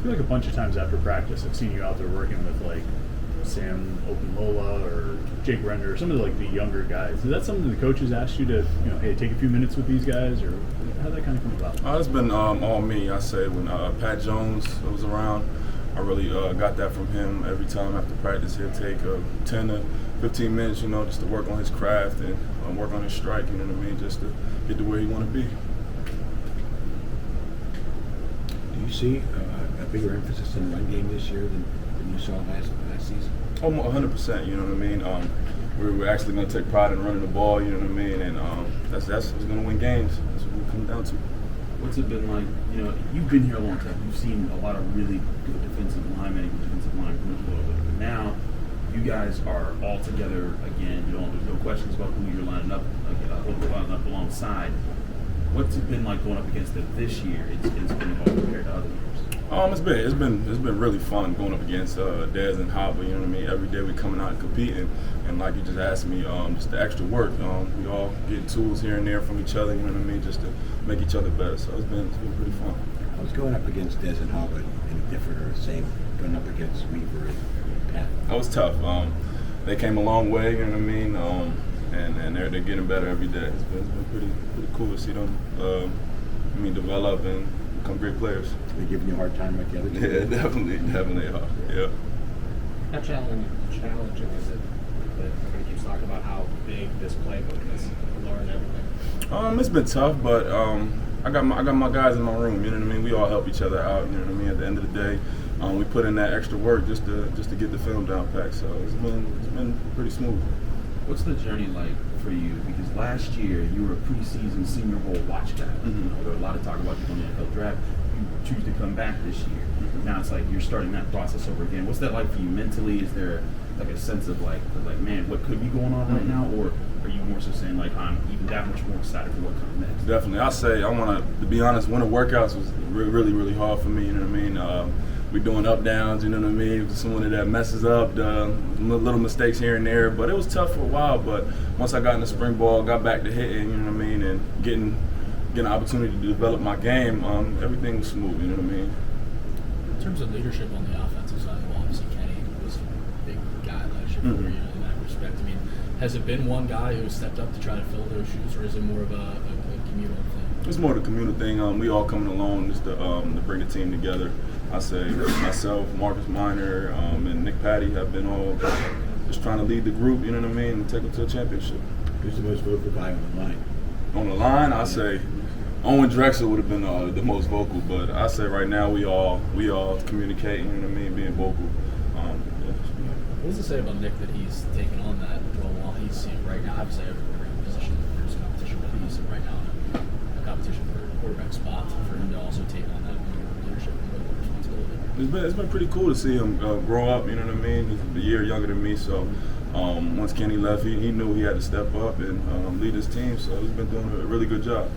feel like a bunch of times after practice, I've seen you out there working with like Sam Openlola or Jake Render, or some of the younger guys. Is that something the coaches asked you to, hey, take a few minutes with these guys, or how did that kind of come about? It's been all me. I say when Pat Jones was around, I really got that from him. Every time after practice, he'll take 10 to 15 minutes, just to work on his craft and work on his strike. You know what I mean? Just to get to where he want to be. Do you see a bigger emphasis in the run game this year than you saw last season? Oh, 100%. You know what I mean? We're actually going to take pride in running the ball. You know what I mean? And that's what's going to win games. That's what we come down to. What's it been like? You've been here a long time. You've seen a lot of really good defensive linemen, defensive line groups a little bit. But now, you guys are all together again. There's no questions about who you're lining up alongside. What's it been like going up against it this year? It's been about compared to other years. It's been really fun going up against Dez and Hava. You know what I mean? Every day we coming out and competing, and like you just asked me, just the extra work. We all getting tools here and there from each other. You know what I mean? Just to make each other better. So it's been pretty fun. I was going up against Dez and Hava in different or the same going up against Weaver and Pat. That was tough. They came a long way. You know what I mean? And they're getting better every day. It's been pretty cool to see them develop and become great players. They giving you a hard time like the other two? Yeah, definitely yeah. How challenging is it that everybody keeps talking about how big this playbook is to learn everything? It's been tough, but I got my guys in my room. You know what I mean? We all help each other out. You know what I mean? At the end of the day, we put in that extra work just to get the film down packed. So it's been pretty smooth. What's the journey like for you? Because last year you were a preseason Senior Bowl watch guy. Mm-hmm. There was a lot of talk about you going to the NFL draft. You choose to come back this year. Mm-hmm. Now it's like you're starting that process over again. What's that like for you mentally? Is there like a sense of like man, what could be going on right now, or are you more so saying like I'm even that much more excited for what comes next? Definitely, I say I want to be honest. Winter workouts was really hard for me. You know what I mean? We're doing up downs. You know what I mean? Someone that messes up, little mistakes here and there. But it was tough for a while. But once I got in the spring ball, got back to hitting. You know what I mean? And getting an opportunity to develop my game. Everything was smooth. You know what I mean? In terms of leadership on the offensive side, well, obviously Kenny was a big guy last year for you in that respect. I mean, has it been one guy who stepped up to try to fill those shoes, or is it more of a communal thing? It's more the communal thing. We all coming along just to bring the team together. I say myself, Marcus Minor, and Nick Patty have been all just trying to lead the group, you know what I mean, and take them to a championship. Who's the most vocal guy on the line? On the line, I say Owen Drexel would have been the most vocal, but I say right now we all communicating, you know what I mean, being vocal. What does it say about Nick that he's taking on that role while he's right now? Obviously, every position there's competition, but he's right now in a competition for a quarterback spot for him to also take on that leadership responsibility. It's been pretty cool to see him grow up. You know what I mean? He's a year younger than me, so once Kenny left, he knew he had to step up and lead his team. So he's been doing a really good job.